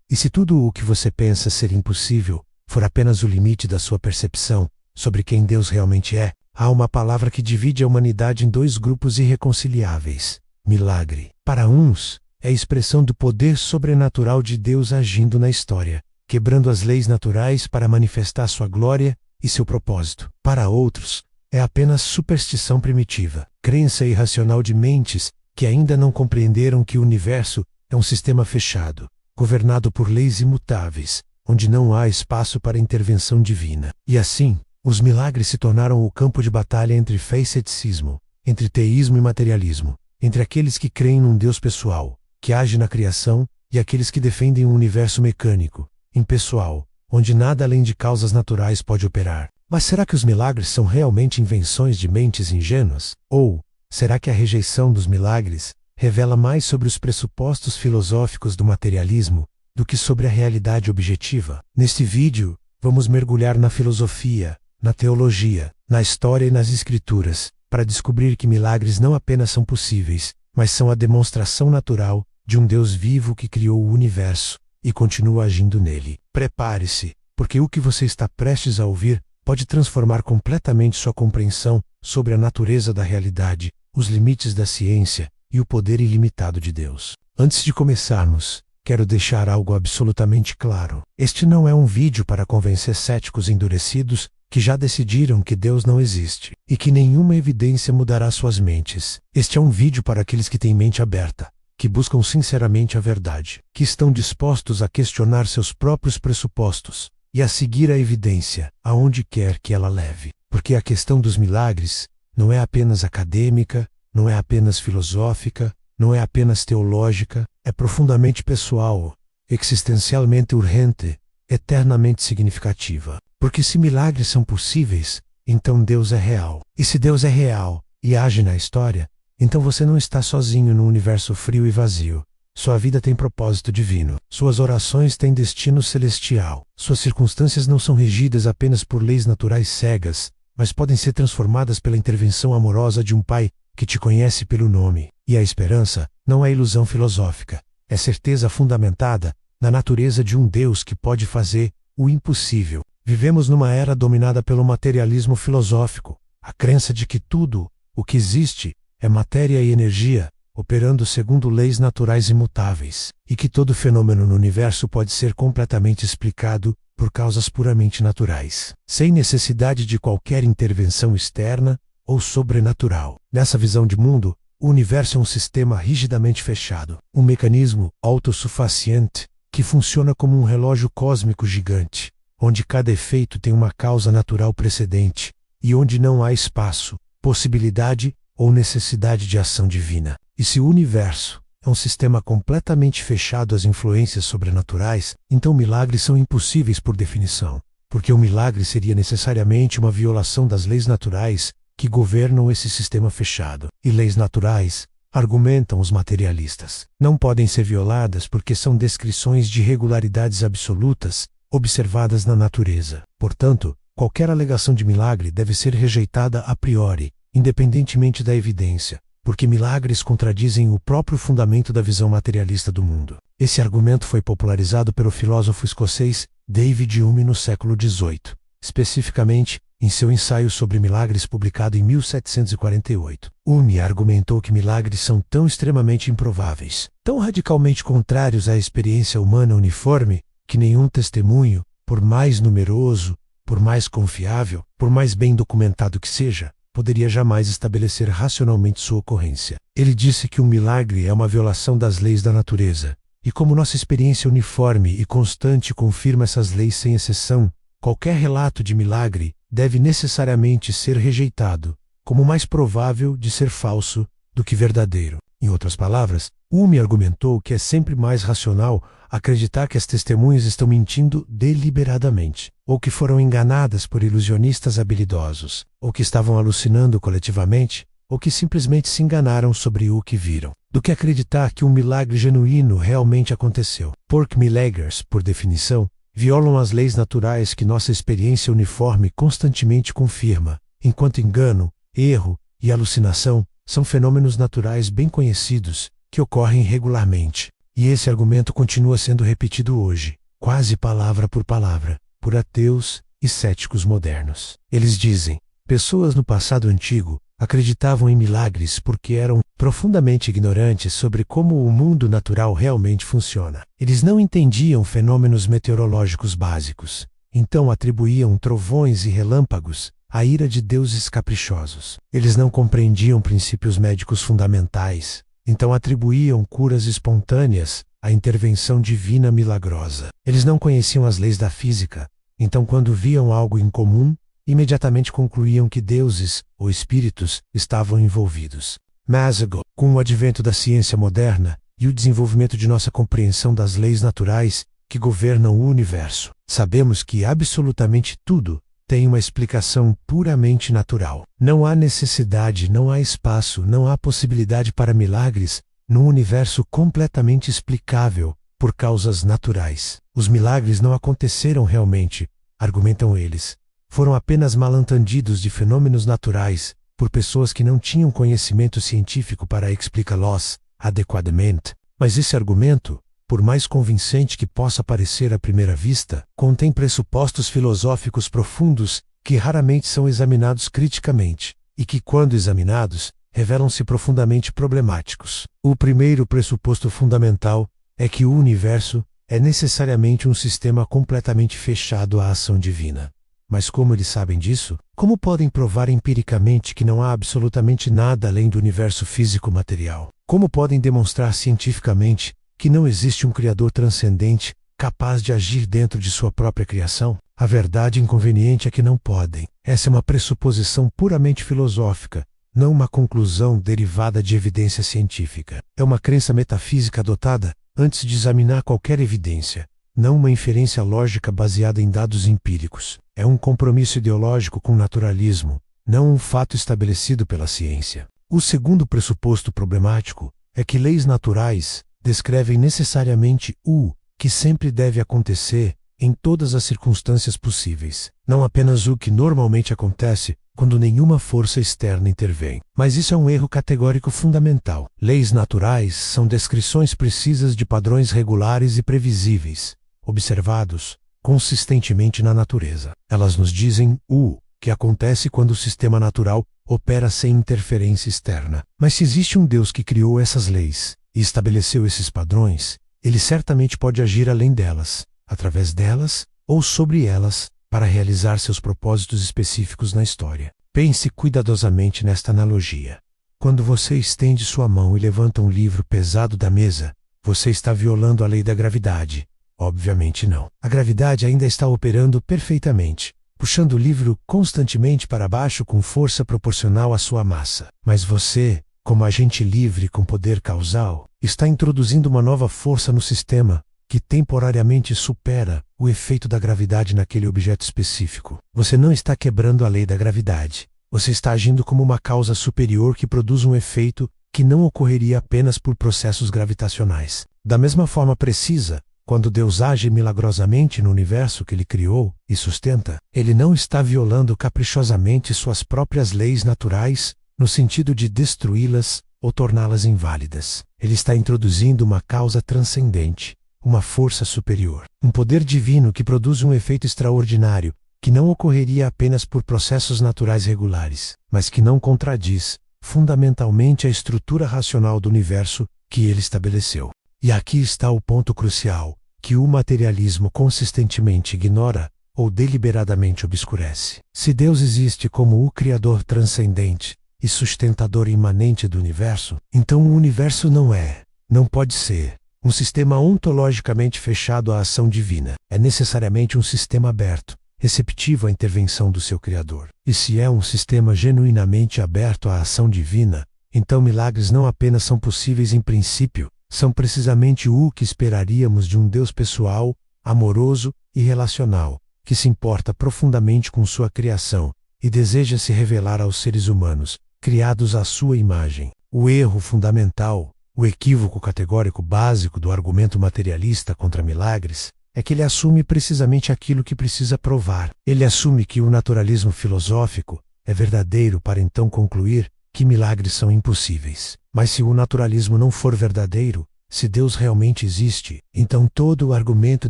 E se tudo o que você pensa ser impossível for apenas o limite da sua percepção sobre quem Deus realmente é, há uma palavra que divide a humanidade em dois grupos irreconciliáveis: milagre. Para uns, é a expressão do poder sobrenatural de Deus agindo na história, quebrando as leis naturais para manifestar sua glória e seu propósito. Para outros, é apenas superstição primitiva, crença irracional de mentes que ainda não compreenderam que o universo é um sistema fechado, governado por leis imutáveis, onde não há espaço para intervenção divina. E assim, os milagres se tornaram o campo de batalha entre fé e ceticismo, entre teísmo e materialismo, entre aqueles que creem num Deus pessoal, que age na criação, e aqueles que defendem um universo mecânico, impessoal, onde nada além de causas naturais pode operar. Mas será que os milagres são realmente invenções de mentes ingênuas? Ou será que a rejeição dos milagres revela mais sobre os pressupostos filosóficos do materialismo do que sobre a realidade objetiva? Neste vídeo, vamos mergulhar na filosofia, na teologia, na história e nas escrituras, para descobrir que milagres não apenas são possíveis, mas são a demonstração natural de um Deus vivo que criou o universo e continua agindo nele. Prepare-se, porque o que você está prestes a ouvir pode transformar completamente sua compreensão sobre a natureza da realidade, os limites da ciência e o poder ilimitado de Deus. Antes de começarmos, quero deixar algo absolutamente claro. Este não é um vídeo para convencer céticos endurecidos que já decidiram que Deus não existe e que nenhuma evidência mudará suas mentes. Este é um vídeo para aqueles que têm mente aberta, que buscam sinceramente a verdade, que estão dispostos a questionar seus próprios pressupostos e a seguir a evidência aonde quer que ela leve. Porque a questão dos milagres não é apenas acadêmica, não é apenas filosófica, não é apenas teológica, é profundamente pessoal, existencialmente urgente, eternamente significativa. Porque se milagres são possíveis, então Deus é real. E se Deus é real e age na história, então você não está sozinho num universo frio e vazio. Sua vida tem propósito divino. Suas orações têm destino celestial. Suas circunstâncias não são regidas apenas por leis naturais cegas, mas podem ser transformadas pela intervenção amorosa de um Pai que te conhece pelo nome. E a esperança não é ilusão filosófica, é certeza fundamentada na natureza de um Deus que pode fazer o impossível. Vivemos numa era dominada pelo materialismo filosófico, a crença de que tudo o que existe é matéria e energia, operando segundo leis naturais imutáveis, e que todo fenômeno no universo pode ser completamente explicado por causas puramente naturais, sem necessidade de qualquer intervenção externa ou sobrenatural. Nessa visão de mundo, o universo é um sistema rigidamente fechado, um mecanismo autossuficiente que funciona como um relógio cósmico gigante, onde cada efeito tem uma causa natural precedente, e onde não há espaço, possibilidade ou necessidade de ação divina. E se o universo é um sistema completamente fechado às influências sobrenaturais, então milagres são impossíveis por definição, porque o milagre seria necessariamente uma violação das leis naturais que governam esse sistema fechado. E leis naturais, argumentam os materialistas, não podem ser violadas porque são descrições de regularidades absolutas observadas na natureza. Portanto, qualquer alegação de milagre deve ser rejeitada a priori, independentemente da evidência, porque milagres contradizem o próprio fundamento da visão materialista do mundo. Esse argumento foi popularizado pelo filósofo escocês David Hume no século XVIII, especificamente em seu ensaio sobre milagres publicado em 1748. Hume argumentou que milagres são tão extremamente improváveis, tão radicalmente contrários à experiência humana uniforme, que nenhum testemunho, por mais numeroso, por mais confiável, por mais bem documentado que seja, poderia jamais estabelecer racionalmente sua ocorrência. Ele disse que um milagre é uma violação das leis da natureza, e como nossa experiência uniforme e constante confirma essas leis sem exceção, qualquer relato de milagre deve necessariamente ser rejeitado, como mais provável de ser falso do que verdadeiro. Em outras palavras, Hume argumentou que é sempre mais racional acreditar que as testemunhas estão mentindo deliberadamente, ou que foram enganadas por ilusionistas habilidosos, ou que estavam alucinando coletivamente, ou que simplesmente se enganaram sobre o que viram, do que acreditar que um milagre genuíno realmente aconteceu. Porque milagres, por definição, violam as leis naturais que nossa experiência uniforme constantemente confirma, enquanto engano, erro e alucinação são fenômenos naturais bem conhecidos que ocorrem regularmente. E esse argumento continua sendo repetido hoje, quase palavra por palavra, por ateus e céticos modernos. Eles dizem: pessoas no passado antigo acreditavam em milagres porque eram profundamente ignorantes sobre como o mundo natural realmente funciona. Eles não entendiam fenômenos meteorológicos básicos, então atribuíam trovões e relâmpagos à ira de deuses caprichosos. Eles não compreendiam princípios médicos fundamentais, então atribuíam curas espontâneas à intervenção divina milagrosa. Eles não conheciam as leis da física, então quando viam algo incomum, imediatamente concluíam que deuses ou espíritos estavam envolvidos. Mas, com o advento da ciência moderna e o desenvolvimento de nossa compreensão das leis naturais que governam o universo, sabemos que absolutamente tudo tem uma explicação puramente natural. Não há necessidade, não há espaço, não há possibilidade para milagres num universo completamente explicável por causas naturais. Os milagres não aconteceram realmente, argumentam eles. Foram apenas mal-entendidos de fenômenos naturais por pessoas que não tinham conhecimento científico para explicá-los adequadamente. Mas esse argumento, por mais convincente que possa parecer à primeira vista, contém pressupostos filosóficos profundos que raramente são examinados criticamente, e que, quando examinados, revelam-se profundamente problemáticos. O primeiro pressuposto fundamental é que o universo é necessariamente um sistema completamente fechado à ação divina. Mas como eles sabem disso? Como podem provar empiricamente que não há absolutamente nada além do universo físico-material? Como podem demonstrar cientificamente que não existe um Criador transcendente capaz de agir dentro de sua própria criação? A verdade inconveniente é que não podem. Essa é uma pressuposição puramente filosófica, não uma conclusão derivada de evidência científica. É uma crença metafísica adotada antes de examinar qualquer evidência, não uma inferência lógica baseada em dados empíricos. É um compromisso ideológico com o naturalismo, não um fato estabelecido pela ciência. O segundo pressuposto problemático é que leis naturais descrevem necessariamente o que sempre deve acontecer em todas as circunstâncias possíveis, não apenas o que normalmente acontece quando nenhuma força externa intervém. Mas isso é um erro categórico fundamental. Leis naturais são descrições precisas de padrões regulares e previsíveis, observados consistentemente na natureza. Elas nos dizem o que acontece quando o sistema natural opera sem interferência externa. Mas se existe um Deus que criou essas leis e estabeleceu esses padrões, ele certamente pode agir além delas, através delas ou sobre elas, para realizar seus propósitos específicos na história. Pense cuidadosamente nesta analogia. Quando você estende sua mão e levanta um livro pesado da mesa, você está violando a lei da gravidade. Obviamente não. A gravidade ainda está operando perfeitamente, puxando o livro constantemente para baixo com força proporcional à sua massa. Mas você, como agente livre com poder causal, está introduzindo uma nova força no sistema que temporariamente supera o efeito da gravidade naquele objeto específico. Você não está quebrando a lei da gravidade. Você está agindo como uma causa superior que produz um efeito que não ocorreria apenas por processos gravitacionais. Da mesma forma precisa, quando Deus age milagrosamente no universo que Ele criou e sustenta, Ele não está violando caprichosamente suas próprias leis naturais no sentido de destruí-las ou torná-las inválidas. Ele está introduzindo uma causa transcendente, uma força superior, um poder divino que produz um efeito extraordinário, que não ocorreria apenas por processos naturais regulares, mas que não contradiz fundamentalmente a estrutura racional do universo que Ele estabeleceu. E aqui está o ponto crucial, que o materialismo consistentemente ignora ou deliberadamente obscurece. Se Deus existe como o Criador transcendente e sustentador imanente do universo, então o universo não pode ser, um sistema ontologicamente fechado à ação divina. É necessariamente um sistema aberto, receptivo à intervenção do seu Criador. E se é um sistema genuinamente aberto à ação divina, então milagres não apenas são possíveis em princípio, são precisamente o que esperaríamos de um Deus pessoal, amoroso e relacional, que se importa profundamente com sua criação e deseja se revelar aos seres humanos, criados à sua imagem. O erro fundamental, o equívoco categórico básico do argumento materialista contra milagres, é que ele assume precisamente aquilo que precisa provar. Ele assume que o naturalismo filosófico é verdadeiro para então concluir que milagres são impossíveis. Mas se o naturalismo não for verdadeiro, se Deus realmente existe, então todo o argumento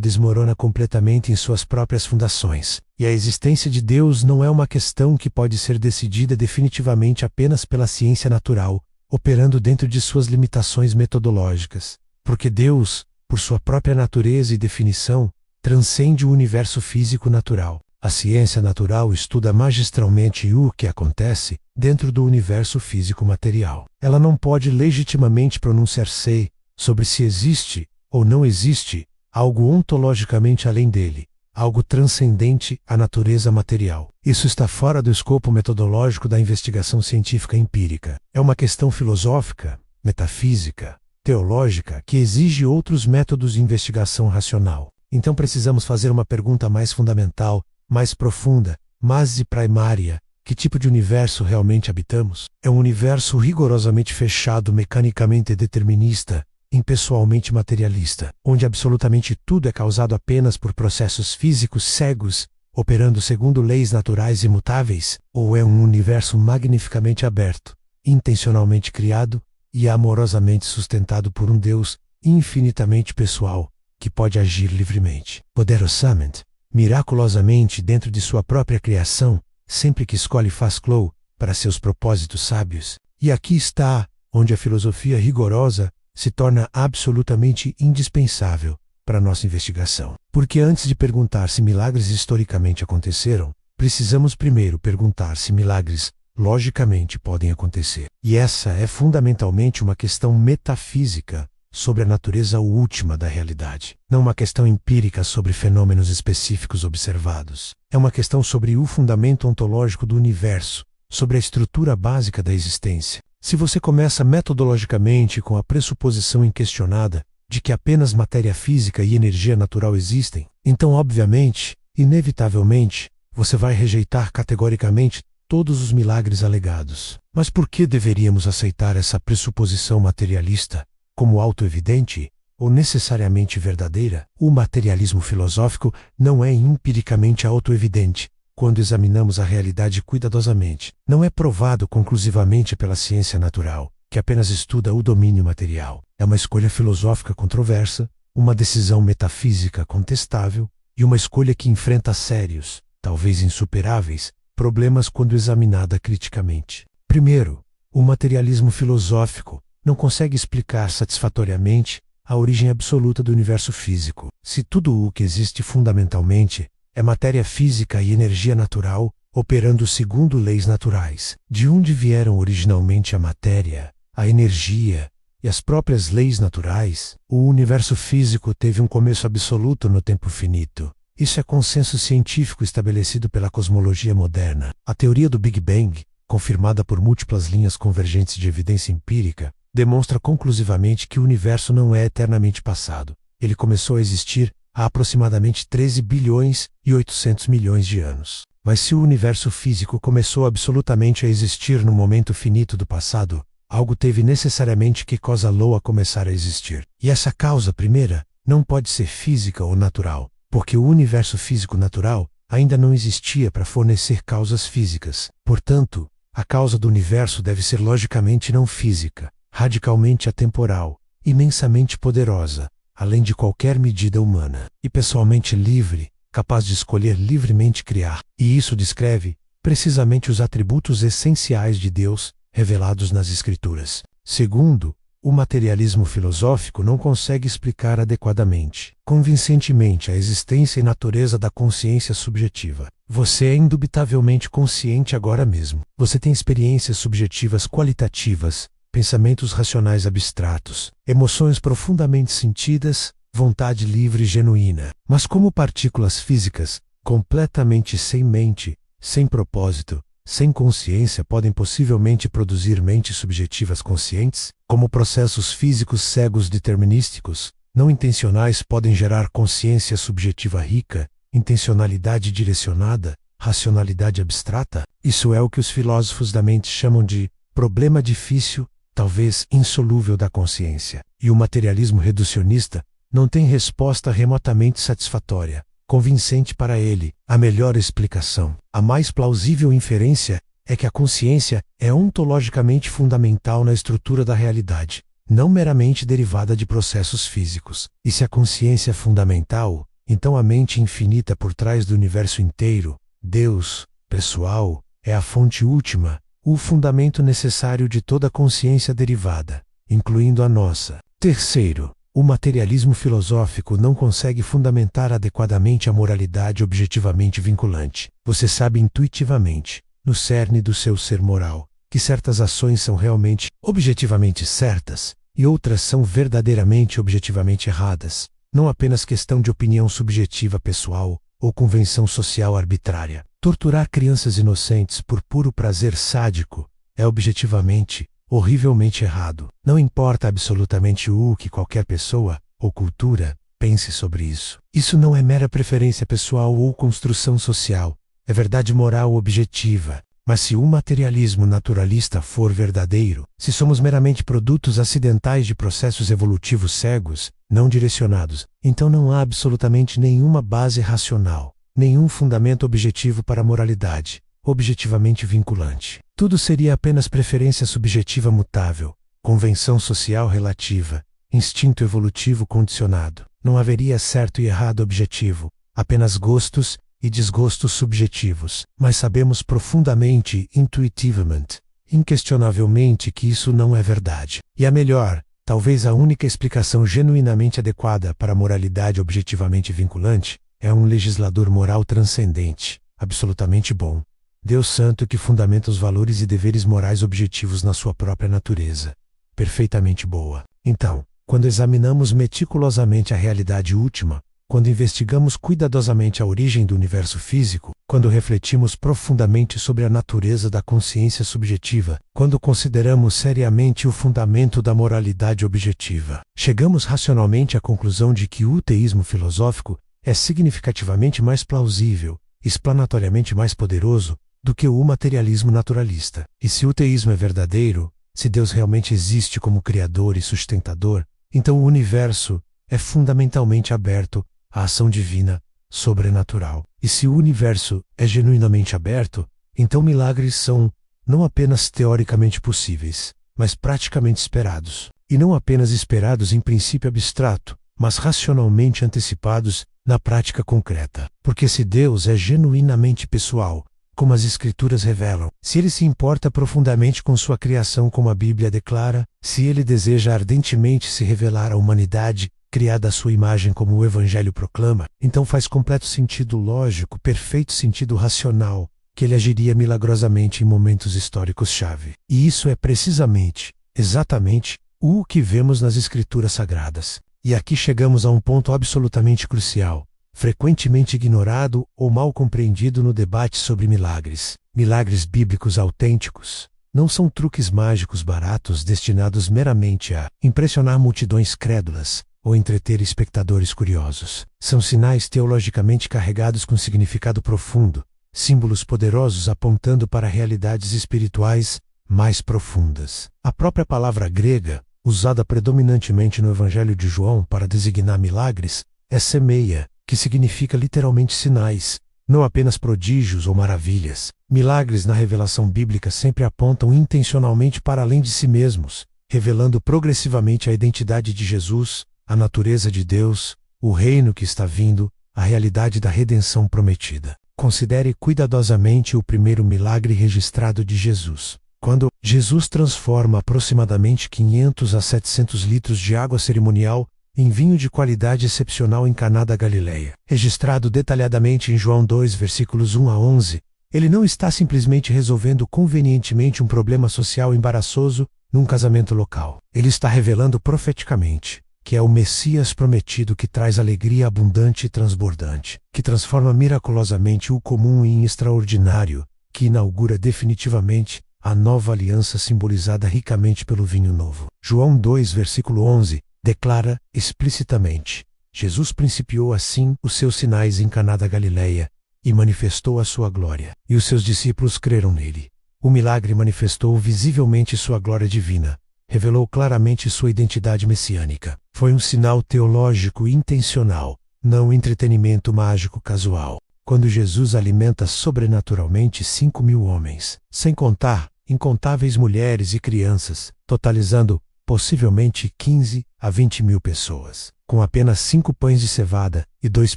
desmorona completamente em suas próprias fundações. E a existência de Deus não é uma questão que pode ser decidida definitivamente apenas pela ciência natural, operando dentro de suas limitações metodológicas. Porque Deus, por sua própria natureza e definição, transcende o universo físico natural. A ciência natural estuda magistralmente o que acontece dentro do universo físico material. Ela não pode legitimamente pronunciar-se sobre se existe ou não existe algo ontologicamente além dele, algo transcendente à natureza material. Isso está fora do escopo metodológico da investigação científica empírica. É uma questão filosófica, metafísica, teológica que exige outros métodos de investigação racional. Então precisamos fazer uma pergunta mais fundamental, mais profunda, mais primária: que tipo de universo realmente habitamos? É um universo rigorosamente fechado, mecanicamente determinista, impessoalmente materialista, onde absolutamente tudo é causado apenas por processos físicos cegos, operando segundo leis naturais imutáveis? Ou é um universo magnificamente aberto, intencionalmente criado e amorosamente sustentado por um Deus infinitamente pessoal, que pode agir livremente, poderosamente, miraculosamente dentro de sua própria criação, sempre que escolhe faz-lo para seus propósitos sábios? E aqui está onde a filosofia rigorosa se torna absolutamente indispensável para nossa investigação. Porque antes de perguntar se milagres historicamente aconteceram, precisamos primeiro perguntar se milagres logicamente podem acontecer. E essa é fundamentalmente uma questão metafísica sobre a natureza última da realidade. Não uma questão empírica sobre fenômenos específicos observados. É uma questão sobre o fundamento ontológico do universo, sobre a estrutura básica da existência. Se você começa metodologicamente com a pressuposição inquestionada de que apenas matéria física e energia natural existem, então obviamente, inevitavelmente, você vai rejeitar categoricamente todos os milagres alegados. Mas por que deveríamos aceitar essa pressuposição materialista como autoevidente ou necessariamente verdadeira? O materialismo filosófico não é empiricamente autoevidente quando examinamos a realidade cuidadosamente. Não é provado conclusivamente pela ciência natural, que apenas estuda o domínio material. É uma escolha filosófica controversa, uma decisão metafísica contestável e uma escolha que enfrenta sérios, talvez insuperáveis, problemas quando examinada criticamente. Primeiro, o materialismo filosófico não consegue explicar satisfatoriamente a origem absoluta do universo físico. Se tudo o que existe fundamentalmente é matéria física e energia natural, operando segundo leis naturais, de onde vieram originalmente a matéria, a energia e as próprias leis naturais? O universo físico teve um começo absoluto no tempo finito. Isso é consenso científico estabelecido pela cosmologia moderna. A teoria do Big Bang, confirmada por múltiplas linhas convergentes de evidência empírica, demonstra conclusivamente que o universo não é eternamente passado. Ele começou a existir há aproximadamente 13 bilhões e 800 milhões de anos. Mas se o universo físico começou absolutamente a existir no momento finito do passado, algo teve necessariamente que causá-lo a começar a existir. E essa causa primeira não pode ser física ou natural, porque o universo físico natural ainda não existia para fornecer causas físicas. Portanto, a causa do universo deve ser logicamente não física, radicalmente atemporal, imensamente poderosa, além de qualquer medida humana, e pessoalmente livre, capaz de escolher livremente criar. E isso descreve, precisamente, os atributos essenciais de Deus revelados nas Escrituras. Segundo, o materialismo filosófico não consegue explicar adequadamente, convincentemente, a existência e natureza da consciência subjetiva. Você é indubitavelmente consciente agora mesmo. Você tem experiências subjetivas qualitativas, pensamentos racionais abstratos, emoções profundamente sentidas, vontade livre e genuína. Mas como partículas físicas, completamente sem mente, sem propósito, sem consciência, podem possivelmente produzir mentes subjetivas conscientes? Como processos físicos cegos determinísticos, não intencionais podem gerar consciência subjetiva rica, intencionalidade direcionada, racionalidade abstrata? Isso é o que os filósofos da mente chamam de problema difícil, talvez insolúvel da consciência. E o materialismo reducionista não tem resposta remotamente satisfatória, convincente para ele. A melhor explicação, a mais plausível inferência, é que a consciência é ontologicamente fundamental na estrutura da realidade, não meramente derivada de processos físicos. E se a consciência é fundamental, então a mente infinita por trás do universo inteiro, Deus, pessoal, é a fonte última, o fundamento necessário de toda consciência derivada, incluindo a nossa. Terceiro, o materialismo filosófico não consegue fundamentar adequadamente a moralidade objetivamente vinculante. Você sabe intuitivamente, no cerne do seu ser moral, que certas ações são realmente objetivamente certas e outras são verdadeiramente objetivamente erradas, não apenas questão de opinião subjetiva pessoal ou convenção social arbitrária. Torturar crianças inocentes por puro prazer sádico é objetivamente, horrivelmente errado. Não importa absolutamente o que qualquer pessoa ou cultura pense sobre isso. Isso não é mera preferência pessoal ou construção social, é verdade moral objetiva. Mas se o materialismo naturalista for verdadeiro, se somos meramente produtos acidentais de processos evolutivos cegos, não direcionados, então não há absolutamente nenhuma base racional, nenhum fundamento objetivo para a moralidade, objetivamente vinculante. Tudo seria apenas preferência subjetiva mutável, convenção social relativa, instinto evolutivo condicionado. Não haveria certo e errado objetivo, apenas gostos e desgostos subjetivos. Mas sabemos profundamente, intuitivamente, inquestionavelmente que isso não é verdade. E a melhor, talvez a única explicação genuinamente adequada para a moralidade objetivamente vinculante é um legislador moral transcendente, absolutamente bom. Deus Santo que fundamenta os valores e deveres morais objetivos na sua própria natureza, perfeitamente boa. Então, quando examinamos meticulosamente a realidade última, quando investigamos cuidadosamente a origem do universo físico, quando refletimos profundamente sobre a natureza da consciência subjetiva, quando consideramos seriamente o fundamento da moralidade objetiva, chegamos racionalmente à conclusão de que o teísmo filosófico é significativamente mais plausível, explanatoriamente mais poderoso, do que o materialismo naturalista. E se o teísmo é verdadeiro, se Deus realmente existe como criador e sustentador, então o universo é fundamentalmente aberto à ação divina, sobrenatural. E se o universo é genuinamente aberto, então milagres são não apenas teoricamente possíveis, mas praticamente esperados. E não apenas esperados em princípio abstrato, mas racionalmente antecipados na prática concreta. Porque se Deus é genuinamente pessoal, como as Escrituras revelam, se Ele se importa profundamente com sua criação como a Bíblia declara, se Ele deseja ardentemente se revelar à humanidade, criada à sua imagem como o Evangelho proclama, então faz completo sentido lógico, perfeito sentido racional, que Ele agiria milagrosamente em momentos históricos-chave. E isso é precisamente, exatamente, o que vemos nas Escrituras Sagradas. E aqui chegamos a um ponto absolutamente crucial, frequentemente ignorado ou mal compreendido no debate sobre milagres. Milagres bíblicos autênticos não são truques mágicos baratos destinados meramente a impressionar multidões crédulas ou entreter espectadores curiosos. São sinais teologicamente carregados com significado profundo, símbolos poderosos apontando para realidades espirituais mais profundas. A própria palavra grega, usada predominantemente no Evangelho de João para designar milagres, é semeia, que significa literalmente sinais, não apenas prodígios ou maravilhas. Milagres na revelação bíblica sempre apontam intencionalmente para além de si mesmos, revelando progressivamente a identidade de Jesus, a natureza de Deus, o reino que está vindo, a realidade da redenção prometida. Considere cuidadosamente o primeiro milagre registrado de Jesus. Quando Jesus transforma aproximadamente 500 a 700 litros de água cerimonial em vinho de qualidade excepcional em Caná da Galileia. Registrado detalhadamente em João 2, versículos 1 a 11, ele não está simplesmente resolvendo convenientemente um problema social embaraçoso num casamento local. Ele está revelando profeticamente que é o Messias prometido que traz alegria abundante e transbordante, que transforma miraculosamente o comum em extraordinário, que inaugura definitivamente a nova aliança simbolizada ricamente pelo vinho novo. João 2, versículo 11, declara explicitamente: Jesus principiou assim os seus sinais em Caná da Galileia e manifestou a sua glória, e os seus discípulos creram nele. O milagre manifestou visivelmente sua glória divina, revelou claramente sua identidade messiânica. Foi um sinal teológico intencional, não entretenimento mágico casual. Quando Jesus alimenta sobrenaturalmente 5.000 homens, sem contar incontáveis mulheres e crianças, totalizando possivelmente 15 a 20 mil pessoas, com apenas 5 pães de cevada e 2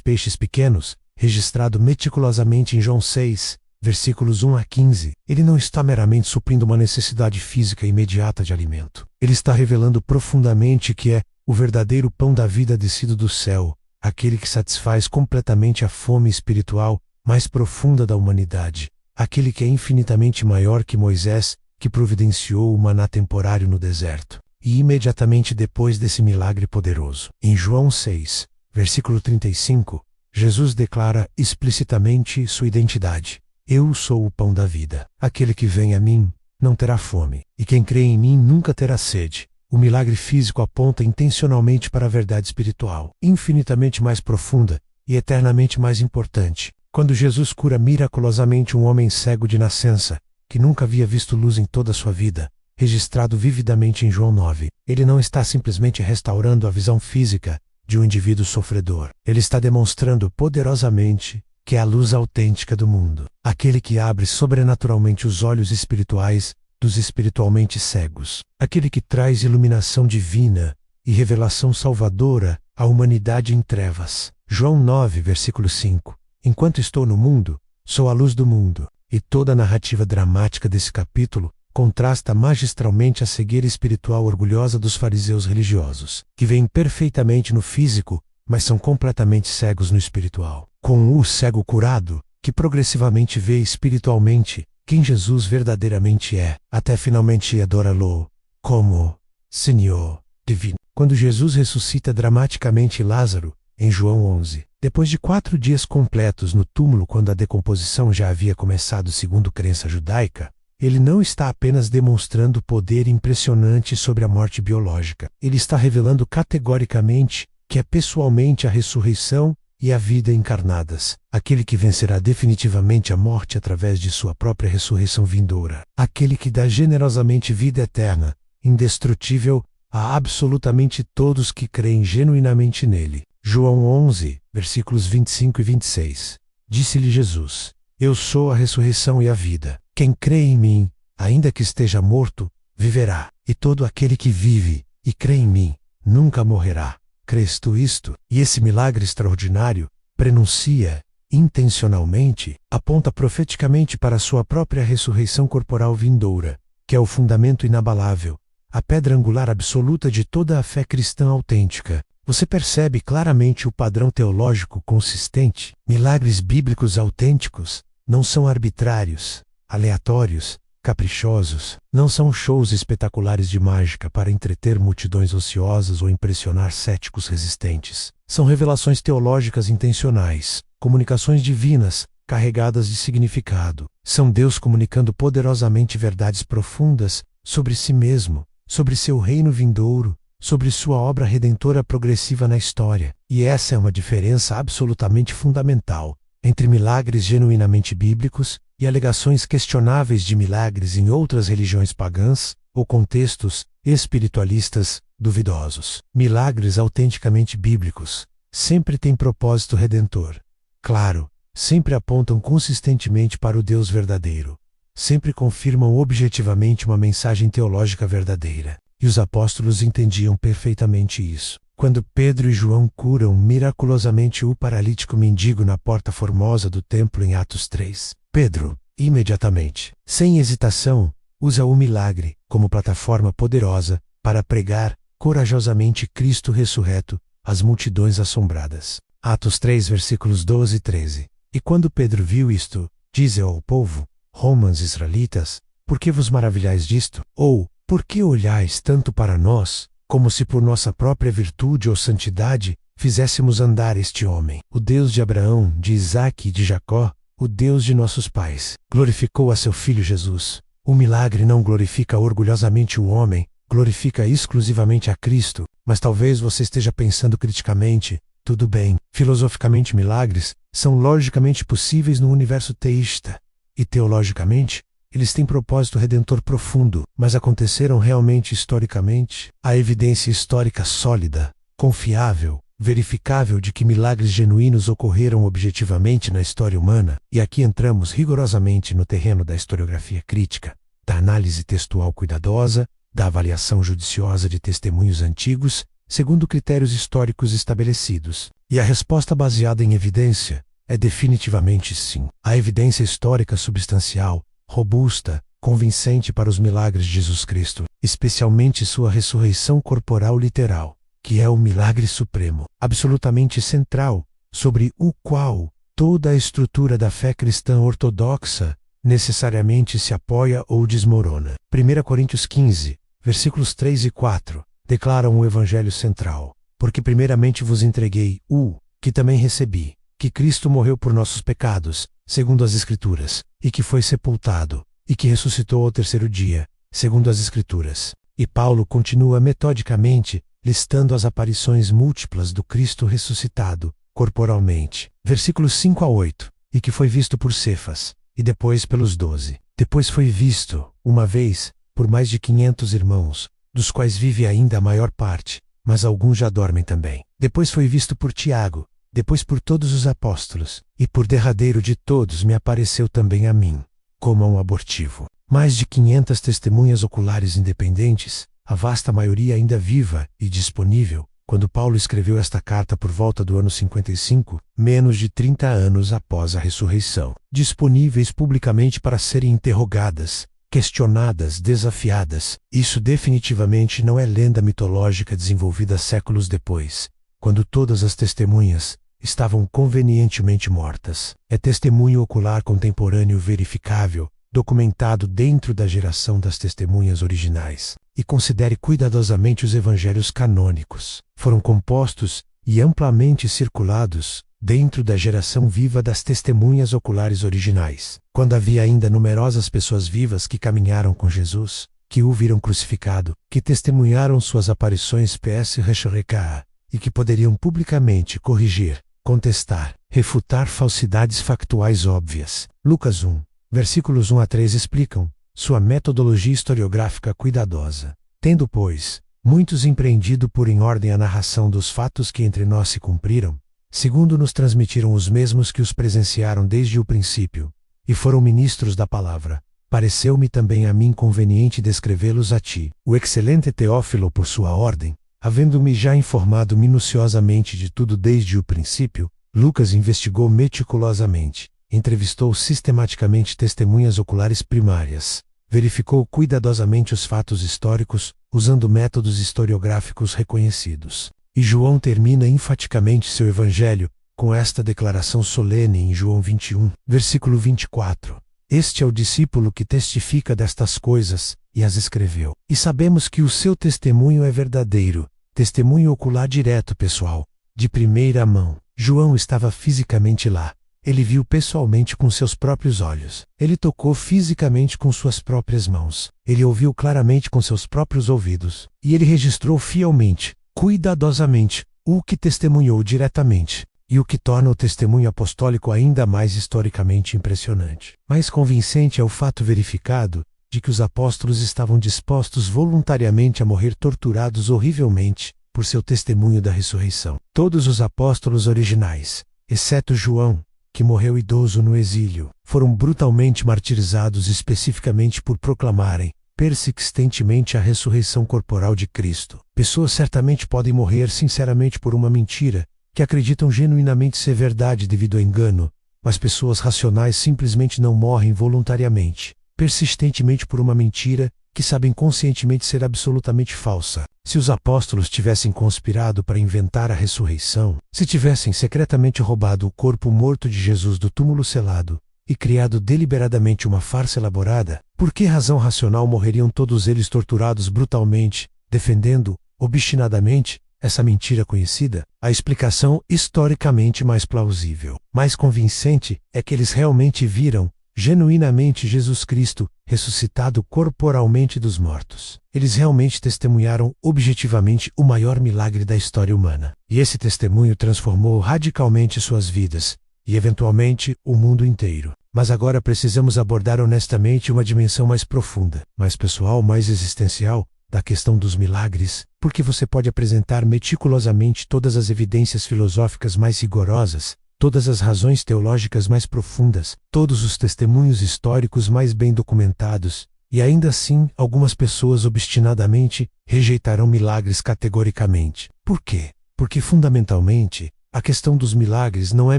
peixes pequenos, registrado meticulosamente em João 6, versículos 1 a 15, ele não está meramente suprindo uma necessidade física imediata de alimento. Ele está revelando profundamente que é o verdadeiro pão da vida descido do céu, aquele que satisfaz completamente a fome espiritual mais profunda da humanidade, aquele que é infinitamente maior que Moisés, que providenciou o maná temporário no deserto. E imediatamente depois desse milagre poderoso, em João 6, versículo 35, Jesus declara explicitamente sua identidade. Eu sou o pão da vida. Aquele que vem a mim não terá fome, e quem crê em mim nunca terá sede. O milagre físico aponta intencionalmente para a verdade espiritual, infinitamente mais profunda e eternamente mais importante. Quando Jesus cura miraculosamente um homem cego de nascença, que nunca havia visto luz em toda a sua vida, registrado vividamente em João 9, ele não está simplesmente restaurando a visão física de um indivíduo sofredor. Ele está demonstrando poderosamente que é a luz autêntica do mundo, aquele que abre sobrenaturalmente os olhos espirituais dos espiritualmente cegos, aquele que traz iluminação divina e revelação salvadora à humanidade em trevas. João 9, versículo 5. Enquanto estou no mundo, sou a luz do mundo. E toda a narrativa dramática desse capítulo contrasta magistralmente a cegueira espiritual orgulhosa dos fariseus religiosos, que veem perfeitamente no físico, mas são completamente cegos no espiritual, com o cego curado, que progressivamente vê espiritualmente quem Jesus verdadeiramente é, até finalmente adora-lo como Senhor divino. Quando Jesus ressuscita dramaticamente Lázaro, em João 11, depois de 4 dias completos no túmulo quando a decomposição já havia começado segundo crença judaica, ele não está apenas demonstrando poder impressionante sobre a morte biológica. Ele está revelando categoricamente que é pessoalmente a ressurreição e a vida encarnadas, aquele que vencerá definitivamente a morte através de sua própria ressurreição vindoura, aquele que dá generosamente vida eterna, indestrutível, a absolutamente todos que creem genuinamente nele. João 11, versículos 25 e 26. Disse-lhe Jesus: Eu sou a ressurreição e a vida. Quem crê em mim, ainda que esteja morto, viverá. E todo aquele que vive e crê em mim, nunca morrerá. Crês tu isto? E esse milagre extraordinário prenuncia, intencionalmente, aponta profeticamente para a sua própria ressurreição corporal vindoura, que é o fundamento inabalável, a pedra angular absoluta de toda a fé cristã autêntica. Você percebe claramente o padrão teológico consistente? Milagres bíblicos autênticos não são arbitrários, aleatórios, caprichosos, não são shows espetaculares de mágica para entreter multidões ociosas ou impressionar céticos resistentes. São revelações teológicas intencionais, comunicações divinas, carregadas de significado. São Deus comunicando poderosamente verdades profundas sobre si mesmo, sobre seu reino vindouro, sobre sua obra redentora progressiva na história. E essa é uma diferença absolutamente fundamental entre milagres genuinamente bíblicos e alegações questionáveis de milagres em outras religiões pagãs ou contextos espiritualistas duvidosos. Milagres autenticamente bíblicos sempre têm propósito redentor. Claro, sempre apontam consistentemente para o Deus verdadeiro. Sempre confirmam objetivamente uma mensagem teológica verdadeira. E os apóstolos entendiam perfeitamente isso. Quando Pedro e João curam miraculosamente o paralítico mendigo na porta formosa do templo em Atos 3, Pedro, imediatamente, sem hesitação, usa o milagre como plataforma poderosa para pregar corajosamente Cristo ressurreto às multidões assombradas. Atos 3, versículos 12 e 13. E quando Pedro viu isto, diz ao povo: Romans israelitas, por que vos maravilhais disto? Ou, por que olhais tanto para nós, como se por nossa própria virtude ou santidade fizéssemos andar este homem? O Deus de Abraão, de Isaque e de Jacó, o Deus de nossos pais, glorificou a seu Filho Jesus. O milagre não glorifica orgulhosamente o homem, glorifica exclusivamente a Cristo. Mas talvez você esteja pensando criticamente: tudo bem, filosoficamente milagres são logicamente possíveis no universo teísta. E teologicamente, eles têm propósito redentor profundo, mas aconteceram realmente historicamente? A evidência histórica sólida, confiável, verificável de que milagres genuínos ocorreram objetivamente na história humana, e aqui entramos rigorosamente no terreno da historiografia crítica, da análise textual cuidadosa da avaliação judiciosa de testemunhos antigos, segundo critérios históricos estabelecidos. E a resposta baseada em evidência é definitivamente sim. A evidência histórica substancial, robusta, convincente para os milagres de Jesus Cristo, especialmente sua ressurreição corporal literal, que é o milagre supremo, absolutamente central, sobre o qual toda a estrutura da fé cristã ortodoxa necessariamente se apoia ou desmorona. 1 Coríntios 15, versículos 3 e 4, declaram o evangelho central. Porque primeiramente vos entreguei o que também recebi, que Cristo morreu por nossos pecados, segundo as Escrituras, e que foi sepultado, e que ressuscitou ao terceiro dia, segundo as Escrituras. E Paulo continua metodicamente, listando as aparições múltiplas do Cristo ressuscitado, corporalmente. Versículos 5 a 8, e que foi visto por Cefas, e depois pelos 12. Depois foi visto, uma vez, por mais de 500 irmãos, dos quais vive ainda a maior parte, mas alguns já dormem também. Depois foi visto por Tiago, depois por todos os apóstolos, e por derradeiro de todos me apareceu também a mim, como a um abortivo. Mais de 500 testemunhas oculares independentes, a vasta maioria ainda viva e disponível, quando Paulo escreveu esta carta por volta do ano 55, menos de 30 anos após a ressurreição, disponíveis publicamente para serem interrogadas, questionadas, desafiadas. Isso definitivamente não é lenda mitológica desenvolvida séculos depois, quando todas as testemunhas estavam convenientemente mortas. É testemunho ocular contemporâneo verificável, documentado dentro da geração das testemunhas originais. E considere cuidadosamente os evangelhos canônicos. Foram compostos e amplamente circulados dentro da geração viva das testemunhas oculares originais, quando havia ainda numerosas pessoas vivas que caminharam com Jesus, que o viram crucificado, que testemunharam suas aparições PS Ressurrecá, e que poderiam publicamente corrigir, contestar, refutar falsidades factuais óbvias. Lucas 1, versículos 1 a 3 explicam sua metodologia historiográfica cuidadosa. Tendo, pois, muitos empreendido por em ordem a narração dos fatos que entre nós se cumpriram, segundo nos transmitiram os mesmos que os presenciaram desde o princípio, e foram ministros da palavra, pareceu-me também a mim conveniente descrevê-los a ti, o excelente Teófilo por sua ordem, havendo-me já informado minuciosamente de tudo desde o princípio. Lucas investigou meticulosamente, entrevistou sistematicamente testemunhas oculares primárias, verificou cuidadosamente os fatos históricos, usando métodos historiográficos reconhecidos. E João termina enfaticamente seu evangelho com esta declaração solene em João 21, versículo 24. Este é o discípulo que testifica destas coisas, e as escreveu. E sabemos que o seu testemunho é verdadeiro, testemunho ocular direto pessoal, de primeira mão. João estava fisicamente lá. Ele viu pessoalmente com seus próprios olhos. Ele tocou fisicamente com suas próprias mãos. Ele ouviu claramente com seus próprios ouvidos. E ele registrou fielmente, cuidadosamente, o que testemunhou diretamente, e o que torna o testemunho apostólico ainda mais historicamente impressionante. Mais convincente é o fato verificado de que os apóstolos estavam dispostos voluntariamente a morrer torturados horrivelmente por seu testemunho da ressurreição. Todos os apóstolos originais, exceto João, que morreu idoso no exílio, foram brutalmente martirizados especificamente por proclamarem persistentemente a ressurreição corporal de Cristo. Pessoas certamente podem morrer sinceramente por uma mentira, que acreditam genuinamente ser verdade devido ao engano, mas pessoas racionais simplesmente não morrem voluntariamente, persistentemente por uma mentira, que sabem conscientemente ser absolutamente falsa. Se os apóstolos tivessem conspirado para inventar a ressurreição, se tivessem secretamente roubado o corpo morto de Jesus do túmulo selado, e criado deliberadamente uma farsa elaborada, por que razão racional morreriam todos eles torturados brutalmente, defendendo, obstinadamente, essa mentira conhecida? A explicação historicamente mais plausível, mais convincente, é que eles realmente viram, genuinamente, Jesus Cristo, ressuscitado corporalmente dos mortos. Eles realmente testemunharam objetivamente o maior milagre da história humana. E esse testemunho transformou radicalmente suas vidas, e eventualmente o mundo inteiro. Mas agora precisamos abordar honestamente uma dimensão mais profunda, mais pessoal, mais existencial, da questão dos milagres, porque você pode apresentar meticulosamente todas as evidências filosóficas mais rigorosas, todas as razões teológicas mais profundas, todos os testemunhos históricos mais bem documentados, E ainda assim, algumas pessoas obstinadamente rejeitarão milagres categoricamente. Por quê? Porque fundamentalmente, a questão dos milagres não é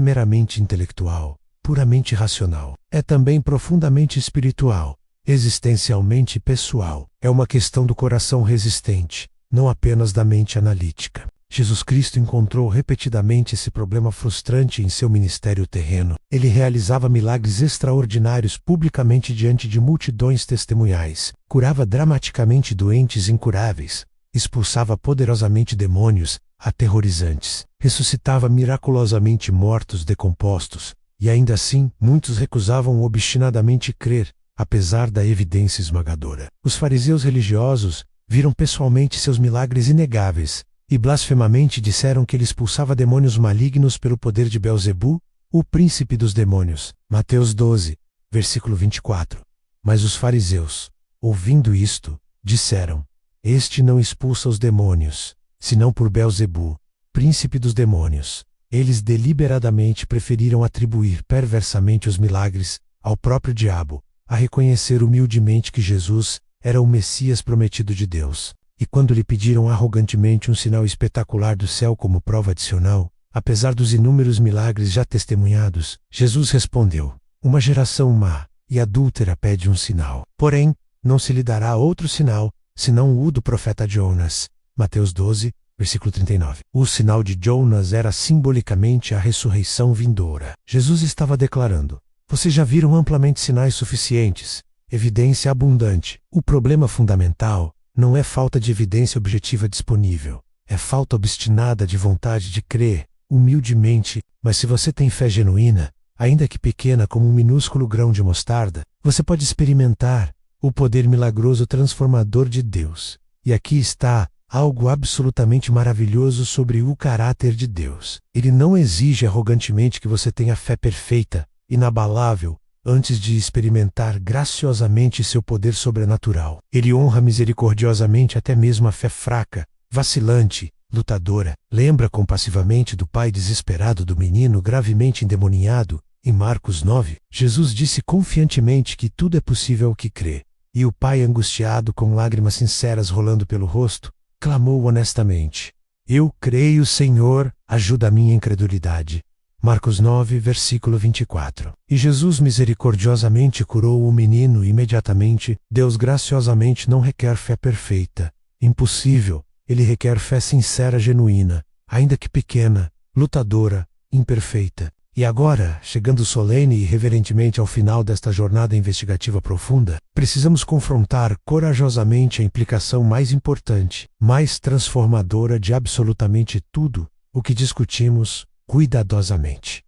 meramente intelectual, puramente racional. É também profundamente espiritual, existencialmente pessoal. É uma questão do coração resistente, não apenas da mente analítica. Jesus Cristo encontrou repetidamente esse problema frustrante em seu ministério terreno. Ele realizava milagres extraordinários publicamente diante de multidões testemunhais, curava dramaticamente doentes incuráveis, expulsava poderosamente demônios aterrorizantes, ressuscitava miraculosamente mortos decompostos, e ainda assim, muitos recusavam obstinadamente crer, apesar da evidência esmagadora. Os fariseus religiosos viram pessoalmente seus milagres inegáveis, e blasfemamente disseram que ele expulsava demônios malignos pelo poder de Belzebu, o príncipe dos demônios. Mateus 12, versículo 24. Mas os fariseus, ouvindo isto, disseram: Este não expulsa os demônios, senão por Belzebu, príncipe dos demônios. Eles deliberadamente preferiram atribuir perversamente os milagres ao próprio diabo, a reconhecer humildemente que Jesus era o Messias prometido de Deus. E quando lhe pediram arrogantemente um sinal espetacular do céu como prova adicional, apesar dos inúmeros milagres já testemunhados, Jesus respondeu: Uma geração má e adúltera pede um sinal. Porém, não se lhe dará outro sinal, senão o do profeta Jonas. Mateus 12, versículo 39. O sinal de Jonas era simbolicamente a ressurreição vindoura. Jesus estava declarando: Vocês já viram amplamente sinais suficientes, evidência abundante. O problema fundamental não é falta de evidência objetiva disponível, é falta obstinada de vontade de crer, humildemente. Mas se você tem fé genuína, ainda que pequena como um minúsculo grão de mostarda, você pode experimentar o poder milagroso transformador de Deus. E aqui está algo absolutamente maravilhoso sobre o caráter de Deus. Ele não exige arrogantemente que você tenha fé perfeita, inabalável, antes de experimentar graciosamente seu poder sobrenatural. Ele honra misericordiosamente até mesmo a fé fraca, vacilante, lutadora. Lembra compassivamente do pai desesperado do menino gravemente endemoniado? Em Marcos 9, Jesus disse confiantemente que tudo é possível ao que crê. E o pai, angustiado, com lágrimas sinceras rolando pelo rosto, clamou honestamente: Eu creio, Senhor, ajuda a minha incredulidade. Marcos 9, versículo 24. E Jesus misericordiosamente curou o menino imediatamente. Deus graciosamente não requer fé perfeita, impossível. Ele requer fé sincera, genuína, ainda que pequena, lutadora, imperfeita. E agora, chegando solene e reverentemente ao final desta jornada investigativa profunda, precisamos confrontar corajosamente a implicação mais importante, mais transformadora de absolutamente tudo o que discutimos cuidadosamente.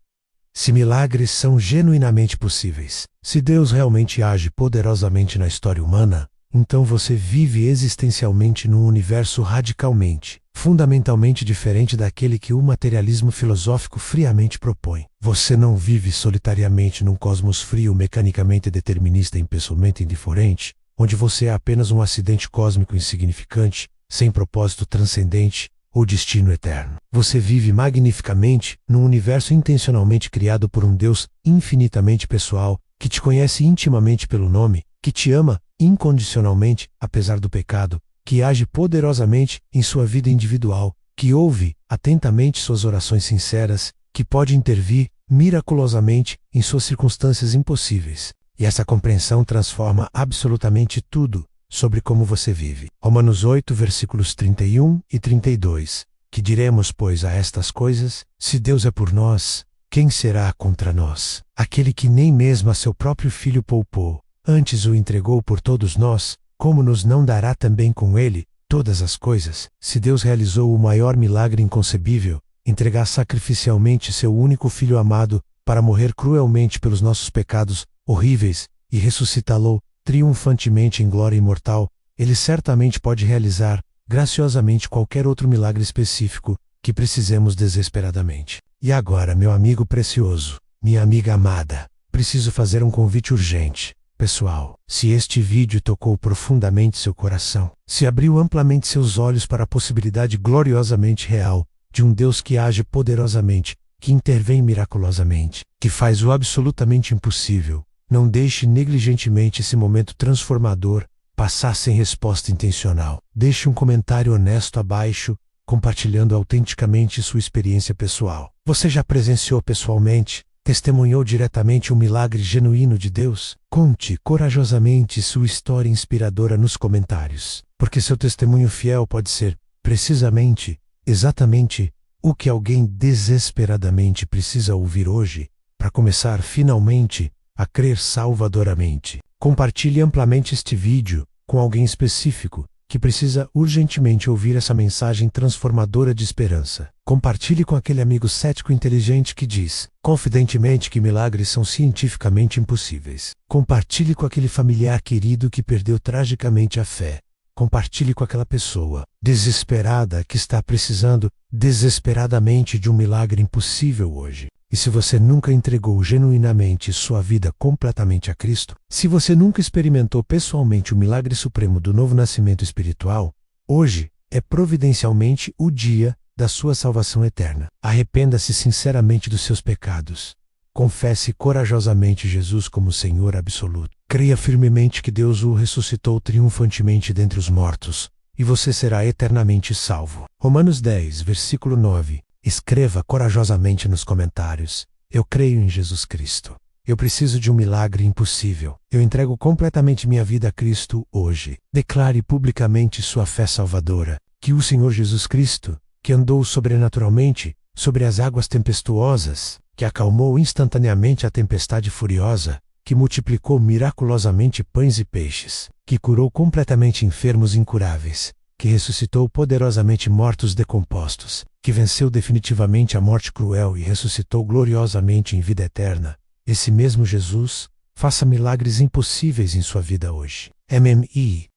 Se milagres são genuinamente possíveis, se Deus realmente age poderosamente na história humana, então você vive existencialmente num universo radicalmente, fundamentalmente diferente daquele que o materialismo filosófico friamente propõe. Você não vive solitariamente num cosmos frio, mecanicamente determinista e impessoalmente indiferente, onde você é apenas um acidente cósmico insignificante, sem propósito transcendente ou destino eterno. Você vive magnificamente num universo intencionalmente criado por um Deus infinitamente pessoal, que te conhece intimamente pelo nome, que te ama incondicionalmente, apesar do pecado, que age poderosamente em sua vida individual, que ouve atentamente suas orações sinceras, que pode intervir miraculosamente em suas circunstâncias impossíveis. E essa compreensão transforma absolutamente tudo sobre como você vive. Romanos 8, versículos 31 e 32. Que diremos, pois, a estas coisas? Se Deus é por nós, quem será contra nós? Aquele que nem mesmo a seu próprio filho poupou, antes o entregou por todos nós, como nos não dará também com ele todas as coisas? Se Deus realizou o maior milagre inconcebível, entregar sacrificialmente seu único filho amado para morrer cruelmente pelos nossos pecados horríveis e ressuscitá-lo triunfantemente em glória imortal, ele certamente pode realizar graciosamente qualquer outro milagre específico que precisemos desesperadamente. E agora, meu amigo precioso, minha amiga amada, preciso fazer um convite urgente. Pessoal, se este vídeo tocou profundamente seu coração, se abriu amplamente seus olhos para a possibilidade gloriosamente real de um Deus que age poderosamente, que intervém miraculosamente, que faz o absolutamente impossível, Não deixe negligentemente esse momento transformador passar sem resposta intencional. Deixe um comentário honesto abaixo, compartilhando autenticamente sua experiência pessoal. Você já presenciou pessoalmente, testemunhou diretamente um milagre genuíno de Deus? Conte corajosamente sua história inspiradora nos comentários, porque seu testemunho fiel pode ser, precisamente, exatamente, o que alguém desesperadamente precisa ouvir hoje, para começar finalmente a crer salvadoramente. Compartilhe amplamente este vídeo com alguém específico que precisa urgentemente ouvir essa mensagem transformadora de esperança. Compartilhe com aquele amigo cético inteligente que diz, confidentemente, que milagres são cientificamente impossíveis. Compartilhe com aquele familiar querido que perdeu tragicamente a fé. Compartilhe com aquela pessoa desesperada que está precisando desesperadamente de um milagre impossível hoje. E se você nunca entregou genuinamente sua vida completamente a Cristo, se você nunca experimentou pessoalmente o milagre supremo do novo nascimento espiritual, hoje é providencialmente o dia da sua salvação eterna. Arrependa-se sinceramente dos seus pecados. Confesse corajosamente Jesus como Senhor absoluto. Creia firmemente que Deus o ressuscitou triunfantemente dentre os mortos, e você será eternamente salvo. Romanos 10, versículo 9. Escreva corajosamente nos comentários: eu creio em Jesus Cristo. Eu preciso de um milagre impossível. Eu entrego completamente minha vida a Cristo hoje. Declare publicamente sua fé salvadora, que o Senhor Jesus Cristo, que andou sobrenaturalmente sobre as águas tempestuosas, que acalmou instantaneamente a tempestade furiosa, que multiplicou miraculosamente pães e peixes, que curou completamente enfermos incuráveis, que ressuscitou poderosamente mortos decompostos, que venceu definitivamente a morte cruel e ressuscitou gloriosamente em vida eterna. Esse mesmo Jesus faça milagres impossíveis em sua vida hoje. MMI